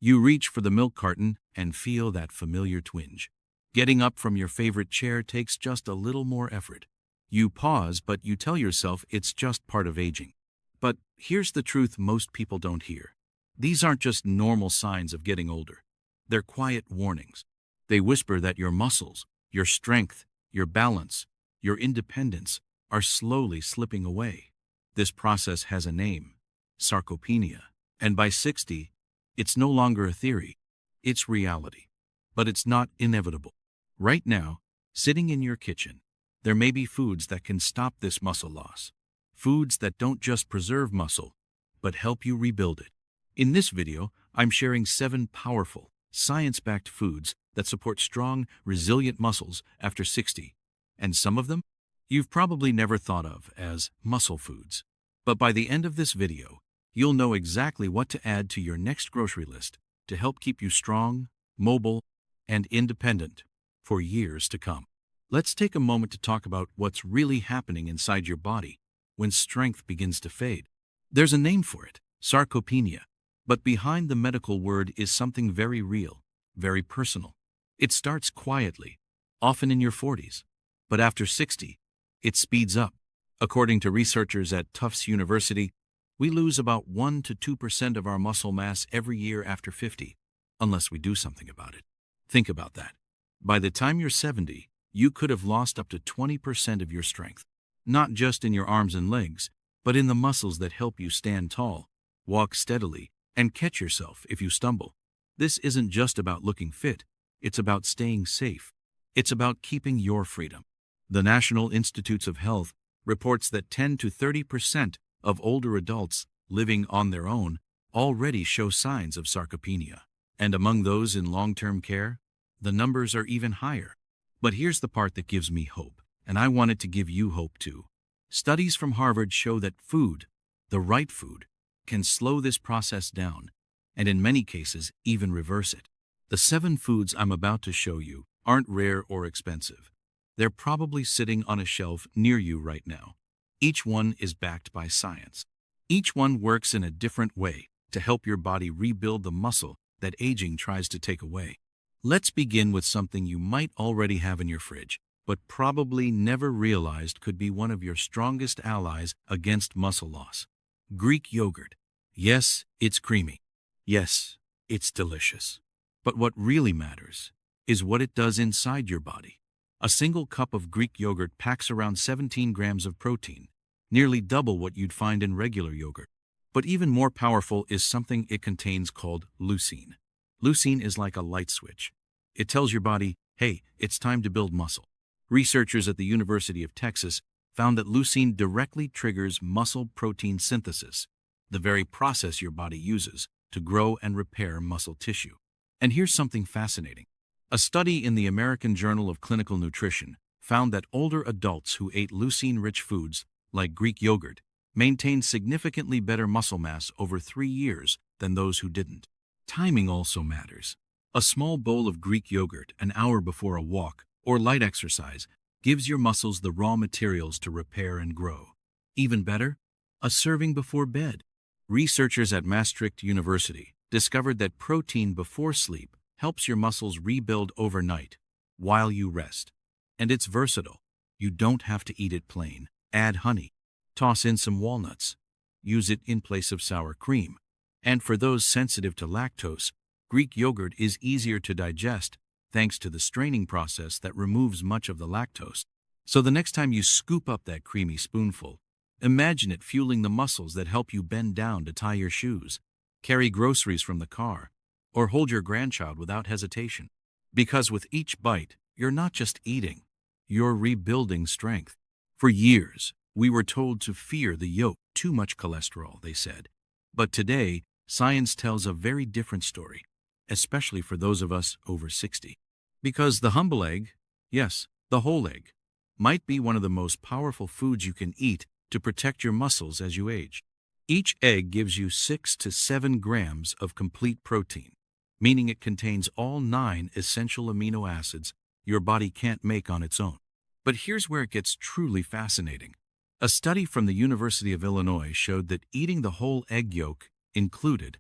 You reach for the milk carton and feel that familiar twinge. Getting up from your favorite chair takes just a little more effort. You pause, but you tell yourself it's just part of aging. But here's the truth most people don't hear. These aren't just normal signs of getting older. They're quiet warnings. They whisper that your muscles, your strength, your balance, your independence are slowly slipping away. This process has a name: sarcopenia. And by 60, it's no longer a theory. It's reality. But it's not inevitable. Right now, sitting in your kitchen, there may be foods that can stop this muscle loss. Foods that don't just preserve muscle, but help you rebuild it. In this video, I'm sharing 7 powerful, science-backed foods that support strong, resilient muscles after 60. And some of them you've probably never thought of as muscle foods. But by the end of this video, you'll know exactly what to add to your next grocery list to help keep you strong, mobile, and independent for years to come. Let's take a moment to talk about what's really happening inside your body when strength begins to fade. There's a name for it: sarcopenia. But behind the medical word is something very real, very personal. It starts quietly, often in your 40s. But after 60, it speeds up. According to researchers at Tufts University, we lose about 1 to 2% of our muscle mass every year after 50, unless we do something about it. Think about that. By the time you're 70, you could have lost up to 20% of your strength, not just in your arms and legs, but in the muscles that help you stand tall, walk steadily, and catch yourself if you stumble. This isn't just about looking fit, it's about staying safe. It's about keeping your freedom. The National Institutes of Health reports that 10 to 30% of older adults living on their own already show signs of sarcopenia. And among those in long-term care, the numbers are even higher. But here's the part that gives me hope, and I wanted to give you hope too. Studies from Harvard show that food, the right food, can slow this process down, and in many cases even reverse it. The 7 foods I'm about to show you aren't rare or expensive. They're probably sitting on a shelf near you right now. Each one is backed by science. Each one works in a different way to help your body rebuild the muscle that aging tries to take away. Let's begin with something you might already have in your fridge, but probably never realized could be one of your strongest allies against muscle loss: Greek yogurt. Yes, it's creamy. Yes, it's delicious. But what really matters is what it does inside your body. A single cup of Greek yogurt packs around 17 grams of protein, nearly double what you'd find in regular yogurt. But even more powerful is something it contains called leucine. Leucine is like a light switch. It tells your body, hey, it's time to build muscle. Researchers at the University of Texas found that leucine directly triggers muscle protein synthesis, the very process your body uses to grow and repair muscle tissue. And here's something fascinating. A study in the American Journal of Clinical Nutrition found that older adults who ate leucine-rich foods, like Greek yogurt, maintained significantly better muscle mass over 3 years than those who didn't. Timing also matters. A small bowl of Greek yogurt an hour before a walk or light exercise gives your muscles the raw materials to repair and grow. Even better, a serving before bed. Researchers at Maastricht University discovered that protein before sleep helps your muscles rebuild overnight while you rest. And it's versatile. You don't have to eat it plain. Add honey. Toss in some walnuts. Use it in place of sour cream. And for those sensitive to lactose, Greek yogurt is easier to digest thanks to the straining process that removes much of the lactose. So the next time you scoop up that creamy spoonful, imagine it fueling the muscles that help you bend down to tie your shoes, carry groceries from the car, or hold your grandchild without hesitation. Because with each bite, you're not just eating, you're rebuilding strength. For years, we were told to fear the yolk, too much cholesterol, they said. But today, science tells a very different story, especially for those of us over 60. Because the humble egg, yes, the whole egg, might be one of the most powerful foods you can eat to protect your muscles as you age. Each egg gives you 6 to 7 grams of complete protein, meaning it contains all 9 essential amino acids your body can't make on its own. But here's where it gets truly fascinating. A study from the University of Illinois showed that eating the whole egg yolk included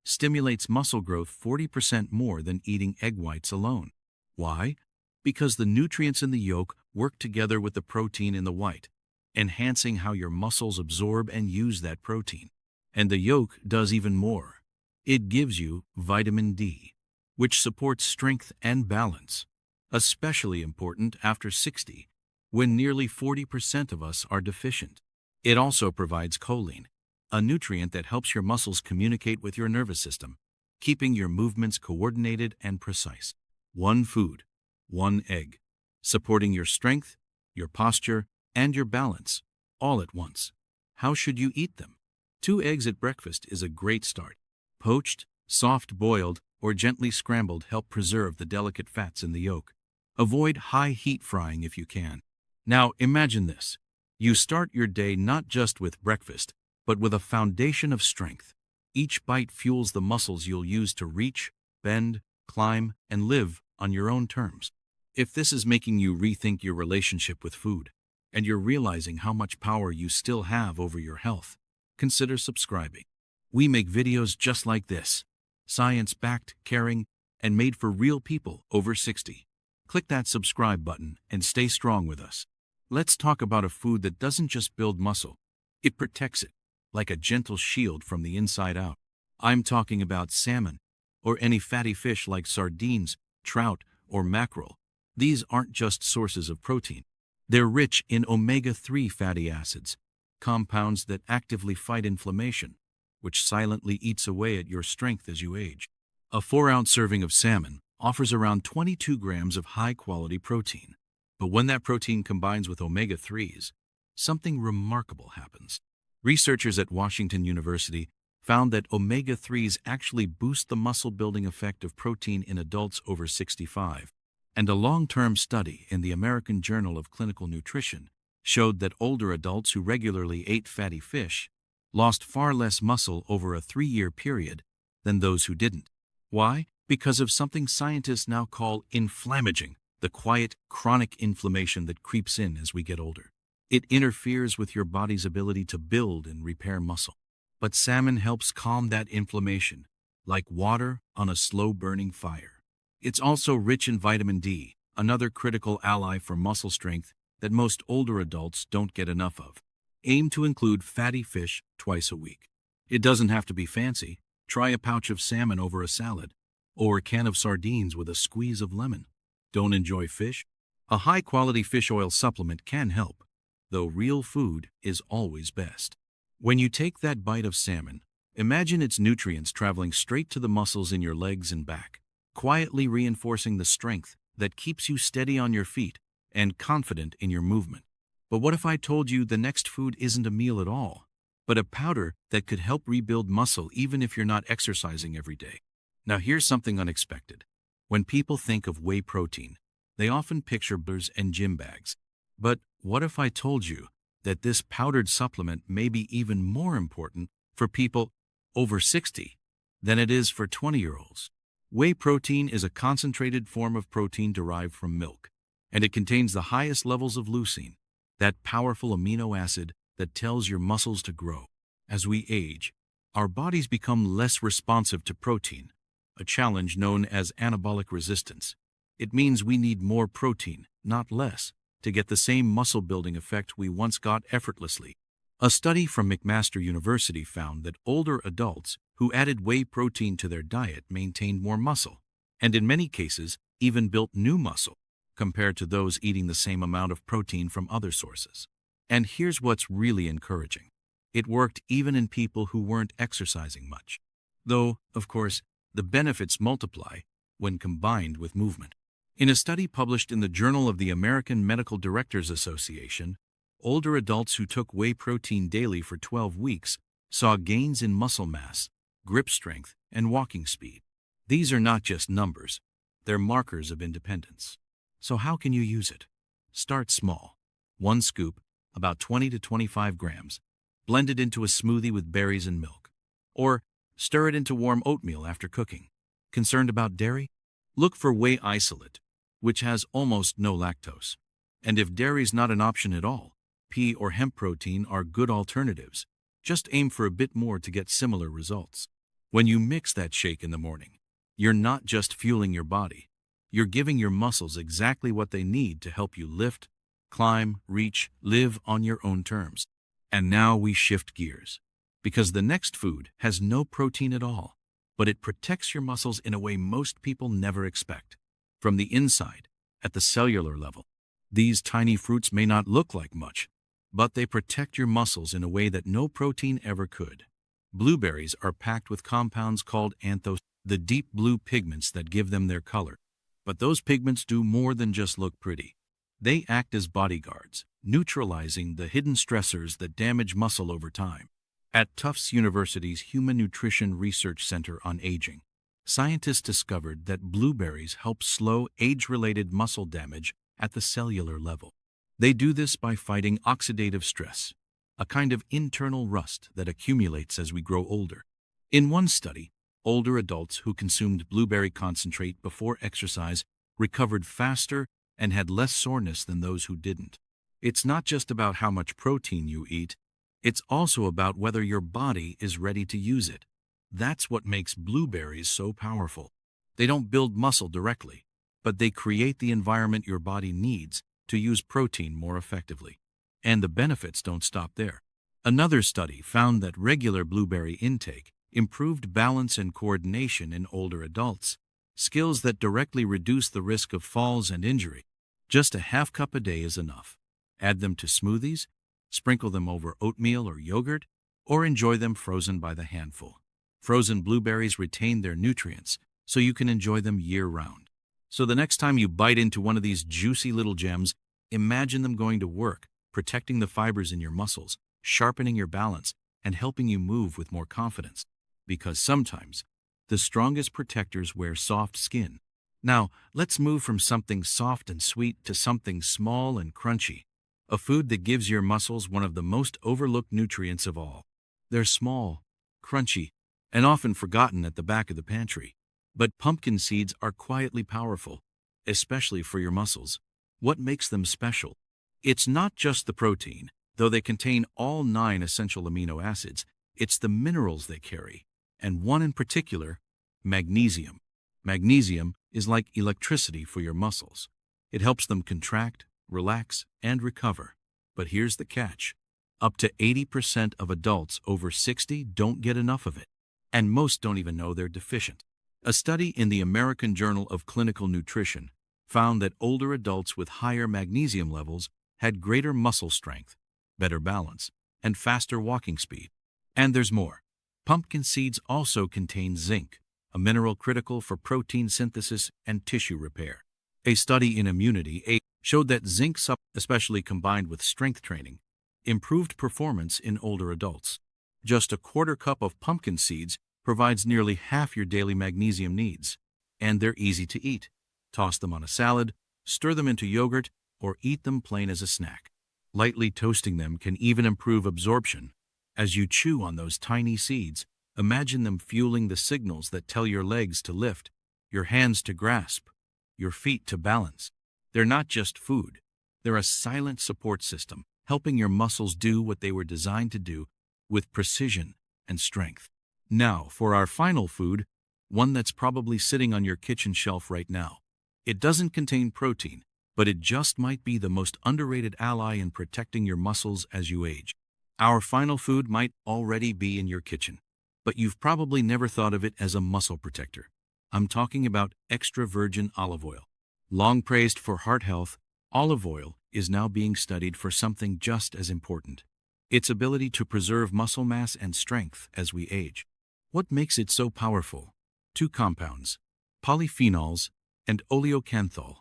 stimulates muscle growth 40% more than eating egg whites alone. Why? Because the nutrients in the yolk work together with the protein in the white, enhancing how your muscles absorb and use that protein. And the yolk does even more. It gives you vitamin D, which supports strength and balance, especially important after 60, when nearly 40% of us are deficient. It also provides choline, a nutrient that helps your muscles communicate with your nervous system, keeping your movements coordinated and precise. One food, one egg, supporting your strength, your posture, and your balance, all at once. How should you eat them? 2 eggs at breakfast is a great start. Poached, soft-boiled, or gently scrambled help preserve the delicate fats in the yolk. Avoid high-heat frying if you can. Now imagine this. You start your day not just with breakfast, but with a foundation of strength. Each bite fuels the muscles you'll use to reach, bend, climb, and live on your own terms. If this is making you rethink your relationship with food, and you're realizing how much power you still have over your health, consider subscribing. We make videos just like this, science-backed, caring, and made for real people over 60. Click that subscribe button and stay strong with us. Let's talk about a food that doesn't just build muscle, it protects it, like a gentle shield from the inside out. I'm talking about salmon, or any fatty fish like sardines, trout, or mackerel. These aren't just sources of protein. They're rich in omega-3 fatty acids, compounds that actively fight inflammation, which silently eats away at your strength as you age. A 4-ounce serving of salmon offers around 22 grams of high-quality protein. But when that protein combines with omega-3s, something remarkable happens. Researchers at Washington University found that omega-3s actually boost the muscle-building effect of protein in adults over 65. And a long-term study in the American Journal of Clinical Nutrition showed that older adults who regularly ate fatty fish lost far less muscle over a 3-year period than those who didn't. Why? Because of something scientists now call inflammaging, the quiet, chronic inflammation that creeps in as we get older. It interferes with your body's ability to build and repair muscle. But salmon helps calm that inflammation, like water on a slow-burning fire. It's also rich in vitamin D, another critical ally for muscle strength that most older adults don't get enough of. Aim to include fatty fish twice a week. It doesn't have to be fancy. Try a pouch of salmon over a salad, or a can of sardines with a squeeze of lemon. Don't enjoy fish? A high-quality fish oil supplement can help, though real food is always best. When you take that bite of salmon, imagine its nutrients traveling straight to the muscles in your legs and back, quietly reinforcing the strength that keeps you steady on your feet and confident in your movement. But what if I told you the next food isn't a meal at all, but a powder that could help rebuild muscle even if you're not exercising every day? Now here's something unexpected. When people think of whey protein, they often picture bars and gym bags. But what if I told you that this powdered supplement may be even more important for people over 60 than it is for 20-year-olds? Whey protein is a concentrated form of protein derived from milk, and it contains the highest levels of leucine, that powerful amino acid that tells your muscles to grow. As we age, our bodies become less responsive to protein, a challenge known as anabolic resistance. It means we need more protein, not less, to get the same muscle-building effect we once got effortlessly. A study from McMaster University found that older adults who added whey protein to their diet maintained more muscle, and in many cases even built new muscle, compared to those eating the same amount of protein from other sources. And here's what's really encouraging. It worked even in people who weren't exercising much. Though, of course, the benefits multiply when combined with movement. In a study published in the Journal of the American Medical Directors Association, older adults who took whey protein daily for 12 weeks saw gains in muscle mass, grip strength, and walking speed. These are not just numbers, they're markers of independence. So how can you use it? Start small. 1 scoop, about 20 to 25 grams. Blend it into a smoothie with berries and milk. Or stir it into warm oatmeal after cooking. Concerned about dairy? Look for whey isolate, which has almost no lactose. And if dairy's not an option at all, pea or hemp protein are good alternatives. Just aim for a bit more to get similar results. When you mix that shake in the morning, you're not just fueling your body, you're giving your muscles exactly what they need to help you lift, climb, reach, live on your own terms. And now we shift gears, because the next food has no protein at all, but it protects your muscles in a way most people never expect. From the inside, at the cellular level, these tiny fruits may not look like much, but they protect your muscles in a way that no protein ever could. Blueberries are packed with compounds called anthocyanins, the deep blue pigments that give them their color. But those pigments do more than just look pretty. They act as bodyguards, neutralizing the hidden stressors that damage muscle over time. At Tufts University's Human Nutrition Research Center on Aging, scientists discovered that blueberries help slow age-related muscle damage at the cellular level. They do this by fighting oxidative stress, a kind of internal rust that accumulates as we grow older. In one study, older adults who consumed blueberry concentrate before exercise recovered faster and had less soreness than those who didn't. It's not just about how much protein you eat, it's also about whether your body is ready to use it. That's what makes blueberries so powerful. They don't build muscle directly, but they create the environment your body needs to use protein more effectively. And the benefits don't stop there. Another study found that regular blueberry intake improved balance and coordination in older adults, skills that directly reduce the risk of falls and injury. Just a half cup a day is enough. Add them to smoothies, sprinkle them over oatmeal or yogurt, or enjoy them frozen by the handful. Frozen blueberries retain their nutrients, so you can enjoy them year-round. So the next time you bite into one of these juicy little gems, imagine them going to work, protecting the fibers in your muscles, sharpening your balance, and helping you move with more confidence. Because sometimes, the strongest protectors wear soft skin. Now, let's move from something soft and sweet to something small and crunchy, a food that gives your muscles one of the most overlooked nutrients of all. They're small, crunchy, and often forgotten at the back of the pantry. But pumpkin seeds are quietly powerful, especially for your muscles. What makes them special? It's not just the protein, though they contain all 9 essential amino acids. It's the minerals they carry, and one in particular, magnesium. Magnesium is like electricity for your muscles. It helps them contract, relax, and recover. But here's the catch. Up to 80% of adults over 60 don't get enough of it, and most don't even know they're deficient. A study in the American Journal of Clinical Nutrition found that older adults with higher magnesium levels had greater muscle strength, better balance, and faster walking speed. And there's more. Pumpkin seeds also contain zinc, a mineral critical for protein synthesis and tissue repair. A study in Immunity showed that zinc especially combined with strength training, improved performance in older adults. Just a quarter cup of pumpkin seeds provides nearly half your daily magnesium needs, and they're easy to eat. Toss them on a salad, stir them into yogurt, or eat them plain as a snack. Lightly toasting them can even improve absorption. As you chew on those tiny seeds, imagine them fueling the signals that tell your legs to lift, your hands to grasp, your feet to balance. They're not just food. They're a silent support system, helping your muscles do what they were designed to do with precision and strength. Now, for our final food, one that's probably sitting on your kitchen shelf right now. It doesn't contain protein, but it just might be the most underrated ally in protecting your muscles as you age. Our final food might already be in your kitchen, but you've probably never thought of it as a muscle protector. I'm talking about extra virgin olive oil. Long praised for heart health, olive oil is now being studied for something just as important: its ability to preserve muscle mass and strength as we age. What makes it so powerful? 2 compounds, polyphenols and oleocanthal,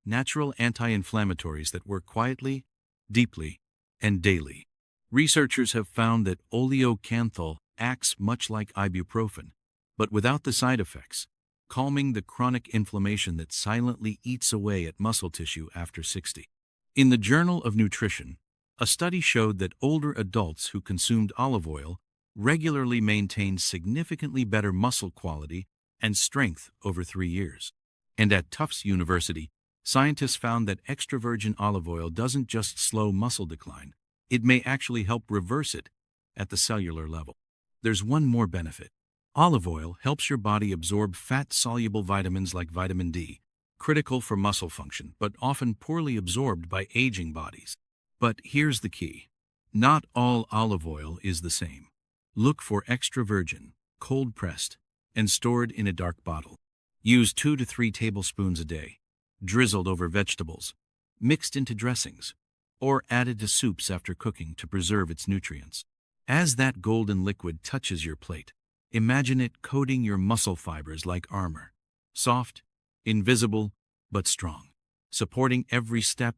natural anti-inflammatories that work quietly, deeply, and daily. Researchers have found that oleocanthal acts much like ibuprofen, but without the side effects, calming the chronic inflammation that silently eats away at muscle tissue after 60. In the Journal of Nutrition, a study showed that older adults who consumed olive oil regularly maintained significantly better muscle quality and strength over 3 years. And at Tufts University, scientists found that extra virgin olive oil doesn't just slow muscle decline, it may actually help reverse it at the cellular level. There's one more benefit. Olive oil helps your body absorb fat-soluble vitamins like vitamin D, critical for muscle function, but often poorly absorbed by aging bodies. But here's the key. Not all olive oil is the same. Look for extra virgin, cold-pressed, and stored in a dark bottle. Use 2 to 3 tablespoons a day, drizzled over vegetables, mixed into dressings, or added to soups after cooking to preserve its nutrients. As that golden liquid touches your plate, imagine it coating your muscle fibers like armor. Soft, invisible, but strong, supporting every step,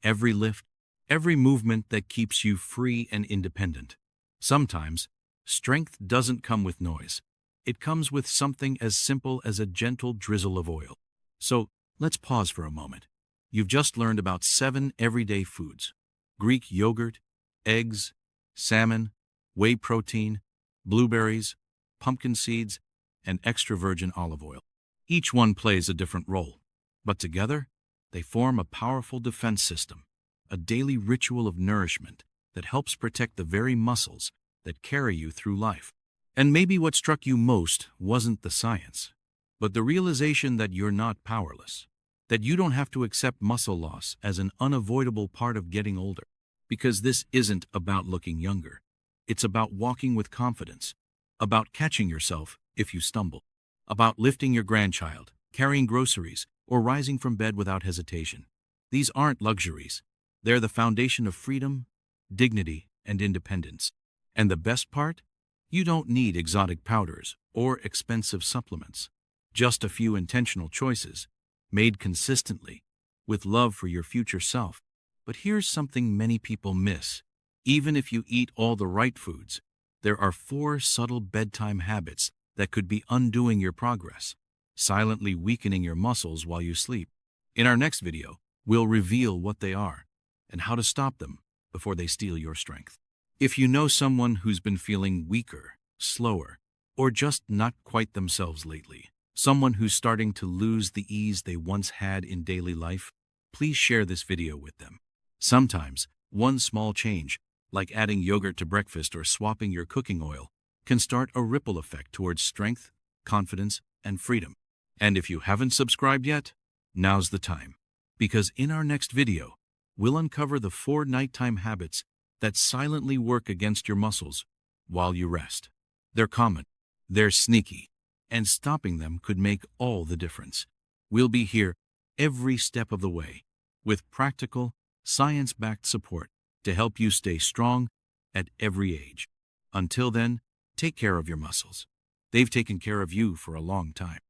every lift, every movement that keeps you free and independent. Sometimes, strength doesn't come with noise. It comes with something as simple as a gentle drizzle of oil. So, let's pause for a moment. You've just learned about 7 everyday foods: Greek yogurt, eggs, salmon, whey protein, blueberries, pumpkin seeds, and extra virgin olive oil. Each one plays a different role, but together, they form a powerful defense system, a daily ritual of nourishment that helps protect the very muscles that carry you through life. And maybe what struck you most wasn't the science, but the realization that you're not powerless, that you don't have to accept muscle loss as an unavoidable part of getting older. Because this isn't about looking younger. It's about walking with confidence, about catching yourself if you stumble, about lifting your grandchild, carrying groceries, or rising from bed without hesitation. These aren't luxuries. They're the foundation of freedom, dignity, and independence. And the best part? You don't need exotic powders or expensive supplements. Just a few intentional choices, made consistently, with love for your future self. But here's something many people miss. Even if you eat all the right foods, there are 4 subtle bedtime habits that could be undoing your progress, silently weakening your muscles while you sleep. In our next video, we'll reveal what they are and how to stop them before they steal your strength. If you know someone who's been feeling weaker, slower, or just not quite themselves lately, someone who's starting to lose the ease they once had in daily life, please share this video with them. Sometimes, one small change, like adding yogurt to breakfast or swapping your cooking oil, can start a ripple effect towards strength, confidence, and freedom. And if you haven't subscribed yet, now's the time. Because in our next video, we'll uncover the 4 nighttime habits that silently work against your muscles while you rest. They're common, they're sneaky, and stopping them could make all the difference. We'll be here every step of the way, with practical, science-backed support to help you stay strong at every age. Until then, take care of your muscles. They've taken care of you for a long time.